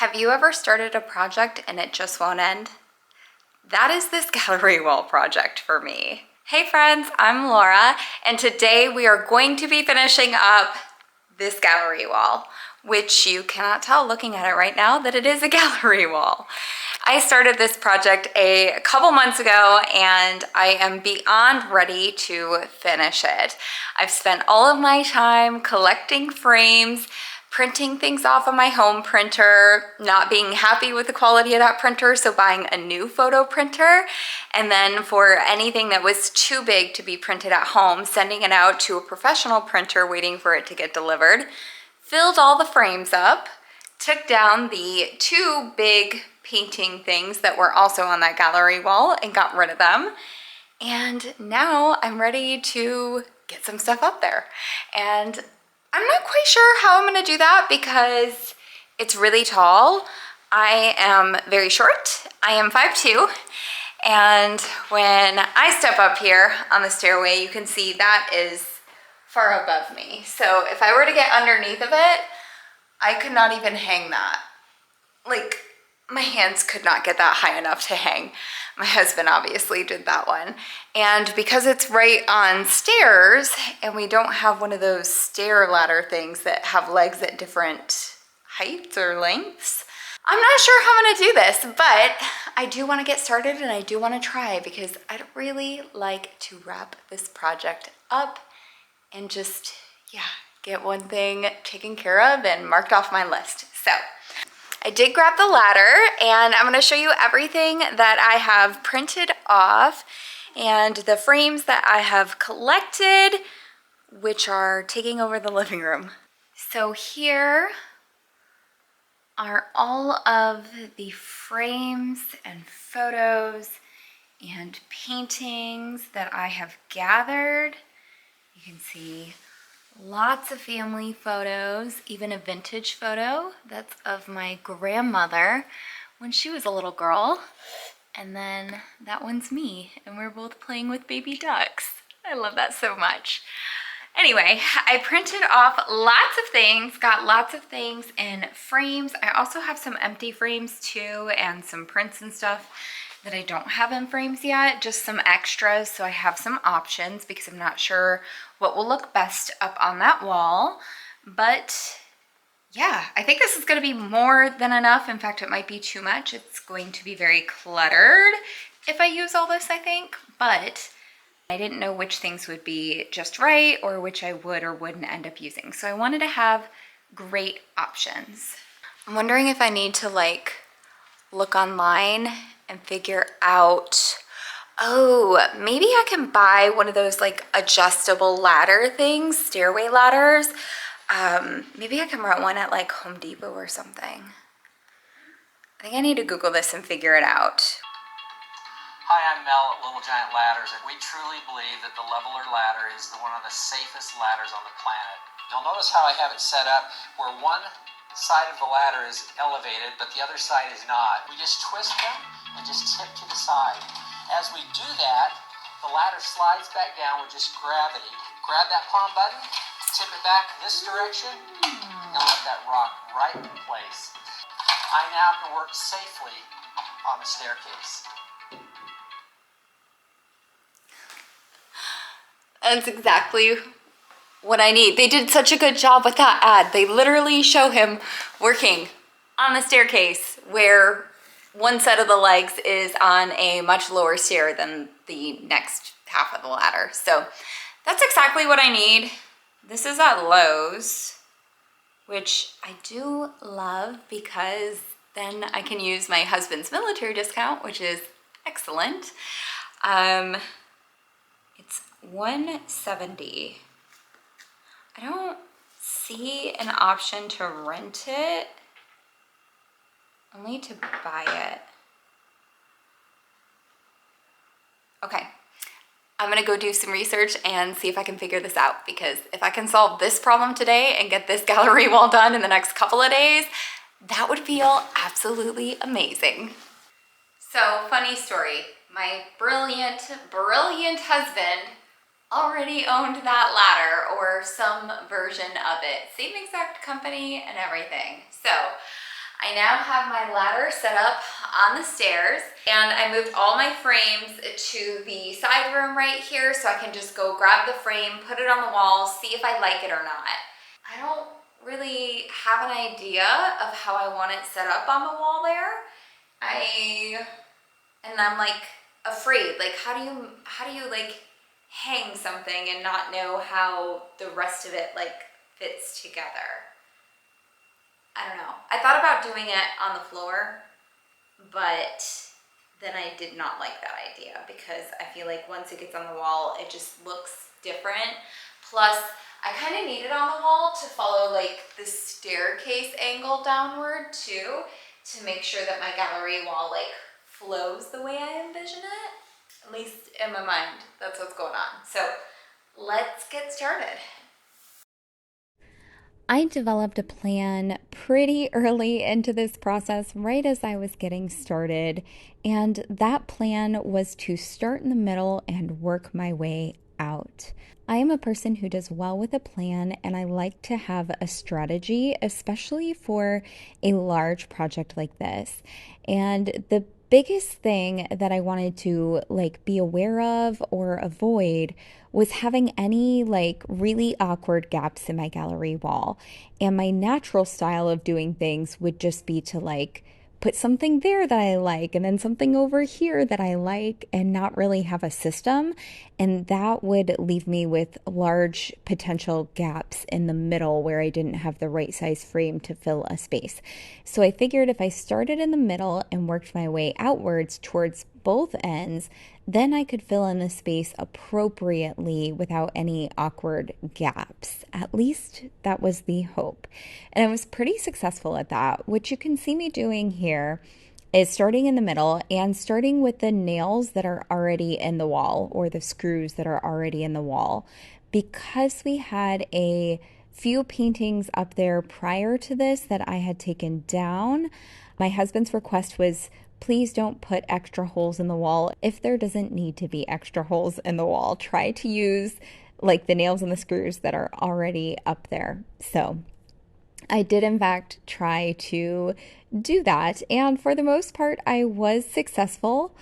Have you ever started a project and it just won't end? That is this gallery wall project for me. Hey friends, I'm Laura, and today we are going to be finishing up this gallery wall, which you cannot tell looking at it right now that it is a gallery wall. I started this project a couple months ago and I am beyond ready to finish it. I've spent all of my time collecting frames, printing things off of my home printer, not being happy with the quality of that printer, so buying a new photo printer, and then for anything that was too big to be printed at home, sending it out to a professional printer, waiting for it to get delivered, filled all the frames up, took down the two big painting things that were also on that gallery wall and got rid of them. And now I'm ready to get some stuff up there. And I'm not quite sure how I'm gonna do that because it's really tall. I am very short. I am 5'2", and when I step up here on the stairway, you can see that is far above me. So if I were to get underneath of it, I could not even hang that. Like, my hands could not get that high enough to hang. My husband obviously did that one. And because it's right on stairs and we don't have one of those stair ladder things that have legs at different heights or lengths, I'm not sure how I'm gonna do this, but I do wanna get started and I do wanna try because I'd really like to wrap this project up and just, yeah, get one thing taken care of and marked off my list. So I did grab the ladder and I'm gonna show you everything that I have printed off and the frames that I have collected, which are taking over the living room. So here are all of the frames and photos and paintings that I have gathered. You can see lots of family photos, even a vintage photo that's of my grandmother when she was a little girl. And then that one's me, and we're both playing with baby ducks. I love that so much. Anyway, I printed off lots of things, got lots of things in frames. I also have some empty frames too, and some prints and stuff that I don't have in frames yet, just some extras, so I have some options because I'm not sure what will look best up on that wall. But yeah, I think this is gonna be more than enough. In fact, it might be too much. It's going to be very cluttered if I use all this, I think, but I didn't know which things would be just right or which I would or wouldn't end up using. So I wanted to have great options. I'm wondering if I need to like look online and figure out, oh, maybe I can buy one of those like adjustable ladder things, stairway ladders. Maybe I can rent one at like Home Depot or something. I think I need to Google this and figure it out. Hi, I'm Mel at Little Giant Ladders, and we truly believe that the leveler ladder is one of the safest ladders on the planet. You'll notice how I have it set up where one side of the ladder is elevated, but the other side is not. We just twist them and just tip to the side. As we do that, the ladder slides back down with just gravity. Grab that palm button, tip it back this direction, and let that rock right in place. I now can work safely on the staircase. That's exactly what I need. They did such a good job with that ad. They literally show him working on the staircase where one set of the legs is on a much lower stair than the next half of the ladder. So that's exactly what I need. This is at Lowe's, which I do love because then I can use my husband's military discount, which is excellent. It's $170. I don't see an option to rent it, only to buy it. Okay, I'm gonna go do some research and see if I can figure this out, because if I can solve this problem today and get this gallery wall done in the next couple of days, that would feel absolutely amazing. So, funny story. My brilliant, brilliant husband already owned that ladder or some version of it. Same exact company and everything. So I now have my ladder set up on the stairs, and I moved all my frames to the side room right here so I can just go grab the frame, put it on the wall, see if I like it or not. I don't really have an idea of how I want it set up on the wall there. I'm like afraid, like how do you like hang something and not know how the rest of it like fits together? I don't know. I thought about doing it on the floor, but then I did not like that idea because I feel like once it gets on the wall, it just looks different. Plus, I kind of need it on the wall to follow like the staircase angle downward too, to make sure that my gallery wall like flows the way I envision it. At least in my mind, that's what's going on. So let's get started. I developed a plan pretty early into this process, right as I was getting started. And that plan was to start in the middle and work my way out. I am a person who does well with a plan, and I like to have a strategy, especially for a large project like this. And the biggest thing that I wanted to like be aware of or avoid was having any like really awkward gaps in my gallery wall. And my natural style of doing things would just be to like put something there that I like and then something over here that I like and not really have a system. And that would leave me with large potential gaps in the middle where I didn't have the right size frame to fill a space. So I figured if I started in the middle and worked my way outwards towards both ends, then I could fill in the space appropriately without any awkward gaps. At least that was the hope. And I was pretty successful at that. What you can see me doing here is starting in the middle and starting with the nails that are already in the wall or the screws that are already in the wall. Because we had a few paintings up there prior to this that I had taken down, my husband's request was, please don't put extra holes in the wall. If there doesn't need to be extra holes in the wall, try to use like the nails and the screws that are already up there. So I did in fact try to do that. And for the most part, I was successful,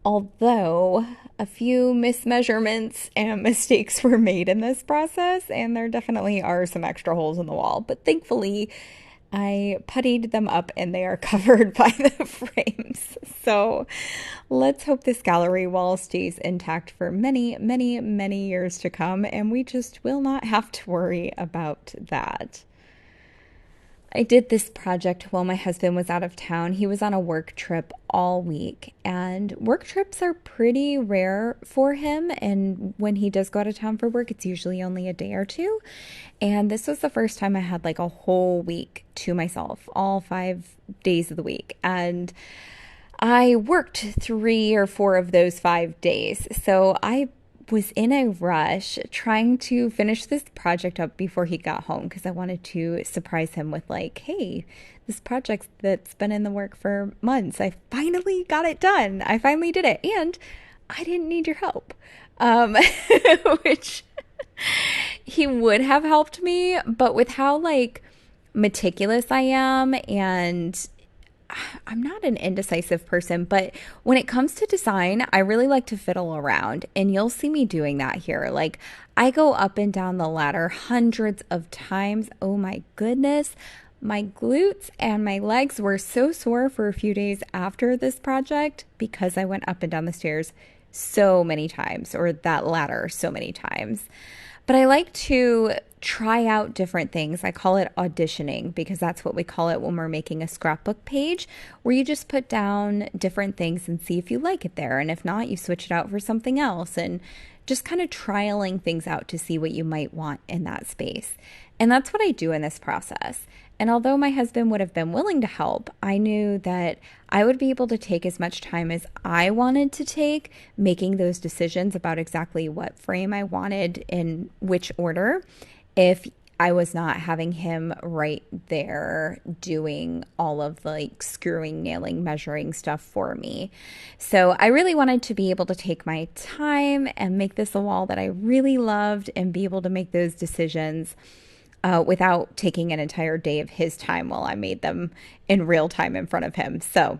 although a few mismeasurements and mistakes were made in this process. And there definitely are some extra holes in the wall, but thankfully I puttied them up and they are covered by the frames. So let's hope this gallery wall stays intact for many, many, many years to come, and we just will not have to worry about that. I did this project while my husband was out of town. He was on a work trip all week, and work trips are pretty rare for him. And when he does go out of town for work, it's usually only a day or two. And this was the first time I had like a whole week to myself, all 5 days of the week. And I worked 3 or 4 of those 5 days. So I was in a rush trying to finish this project up before he got home because I wanted to surprise him with like, hey, this project that's been in the work for months, I finally got it done. I finally did it. And I didn't need your help, which he would have helped me. But with how like meticulous I am, and I'm not an indecisive person, but when it comes to design, I really like to fiddle around, and you'll see me doing that here. Like, I go up and down the ladder hundreds of times. Oh my goodness. My glutes and my legs were so sore for a few days after this project because I went up and down the stairs so many times, or that ladder so many times. But I like to try out different things. I call it auditioning because that's what we call it when we're making a scrapbook page, where you just put down different things and see if you like it there. And if not, you switch it out for something else, and just kind of trialing things out to see what you might want in that space. And that's what I do in this process. And although my husband would have been willing to help, I knew that I would be able to take as much time as I wanted to take making those decisions about exactly what frame I wanted in which order if I was not having him right there doing all of the like screwing, nailing, measuring stuff for me. So I really wanted to be able to take my time and make this a wall that I really loved and be able to make those decisions without taking an entire day of his time while I made them in real time in front of him. So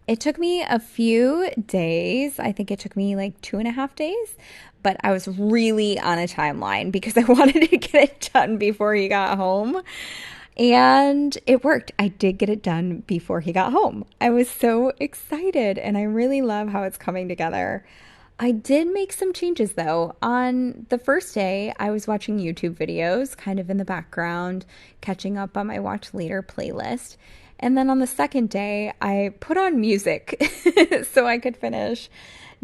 it took me a few days. I think it took me like 2.5 days, but I was really on a timeline because I wanted to get it done before he got home. And it worked. I did get it done before he got home. I was so excited and I really love how it's coming together. I did make some changes though. On the first day, I was watching YouTube videos kind of in the background, catching up on my watch later playlist. And then on the second day, I put on music so I could finish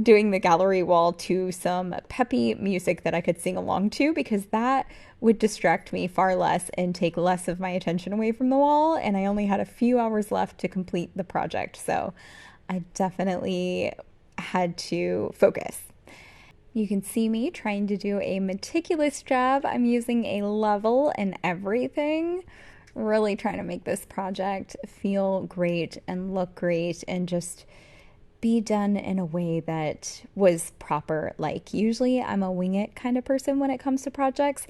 doing the gallery wall to some peppy music that I could sing along to because that would distract me far less and take less of my attention away from the wall. And I only had a few hours left to complete the project. So I definitely had to focus. You can see me trying to do a meticulous job. I'm using a level and everything. Really trying to make this project feel great and look great and just be done in a way that was proper. Like, usually I'm a wing it kind of person when it comes to projects,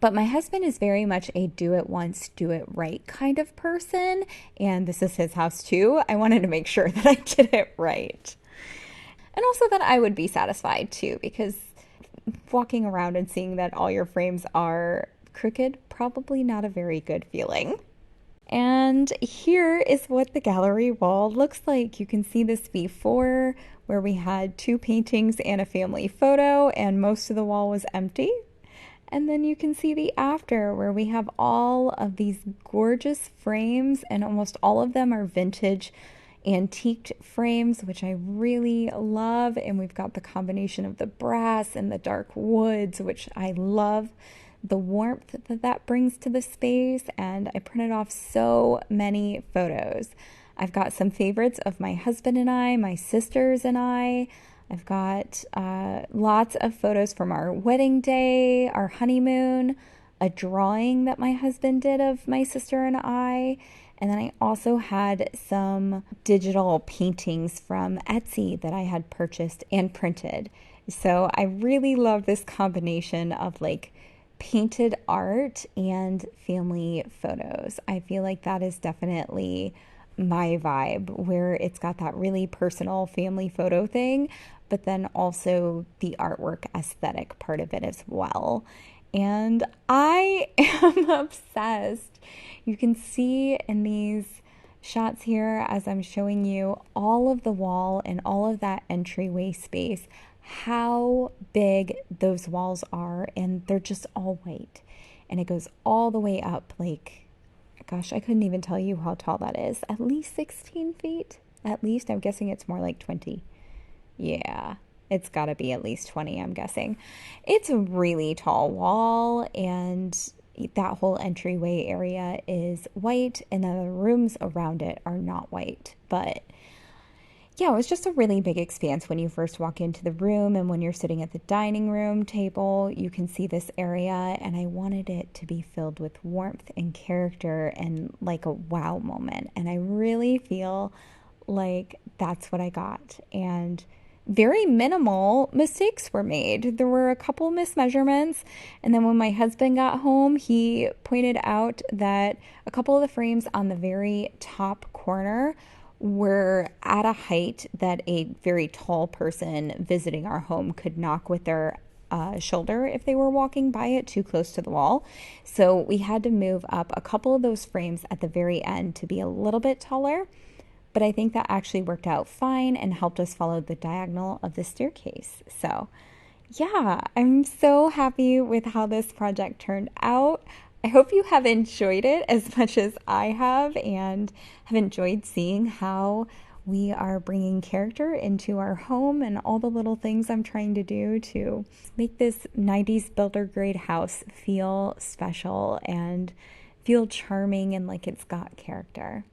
but my husband is very much a do it once, do it right kind of person. And this is his house too. I wanted to make sure that I did it right. And also that I would be satisfied too, because walking around and seeing that all your frames are crooked, probably not a very good feeling. And here is what the gallery wall looks like. You can see this before where we had 2 paintings and a family photo and most of the wall was empty. And then you can see the after where we have all of these gorgeous frames and almost all of them are vintage antiqued frames, which I really love. And we've got the combination of the brass and the dark woods, which I love. The warmth that that brings to the space, and I printed off so many photos. I've got some favorites of my husband and I, my sisters and I. I've got lots of photos from our wedding day, our honeymoon, a drawing that my husband did of my sister and I. And then I also had some digital paintings from Etsy that I had purchased and printed. So I really love this combination of like painted art and family photos. I feel like that is definitely my vibe, where it's got that really personal family photo thing, but then also the artwork aesthetic part of it as well. And I am obsessed. You can see in these shots here as I'm showing you all of the wall and all of that entryway space, how big those walls are, and they're just all white. And it goes all the way up, like, gosh, I couldn't even tell you how tall that is. At least 16 feet. At least, I'm guessing it's more like 20. Yeah, it's got to be at least 20, I'm guessing. It's a really tall wall, and that whole entryway area is white, and then the rooms around it are not white. But yeah, it was just a really big expanse when you first walk into the room, and when you're sitting at the dining room table, you can see this area, and I wanted it to be filled with warmth and character and like a wow moment. And I really feel like that's what I got. And very minimal mistakes were made. There were a couple mismeasurements, and then when my husband got home, he pointed out that a couple of the frames on the very top corner were at a height that a very tall person visiting our home could knock with their shoulder if they were walking by it too close to the wall. So we had to move up a couple of those frames at the very end to be a little bit taller. But I think that actually worked out fine and helped us follow the diagonal of the staircase. So yeah, I'm so happy with how this project turned out. I hope you have enjoyed it as much as I have and have enjoyed seeing how we are bringing character into our home and all the little things I'm trying to do to make this 90s builder grade house feel special and feel charming and like it's got character.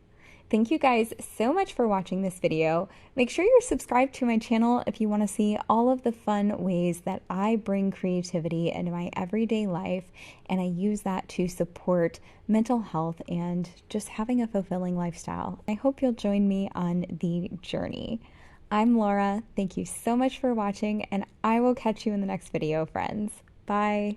Thank you guys so much for watching this video. Make sure you're subscribed to my channel if you want to see all of the fun ways that I bring creativity into my everyday life, and I use that to support mental health and just having a fulfilling lifestyle. I hope you'll join me on the journey. I'm Laura. Thank you so much for watching, and I will catch you in the next video, friends. Bye.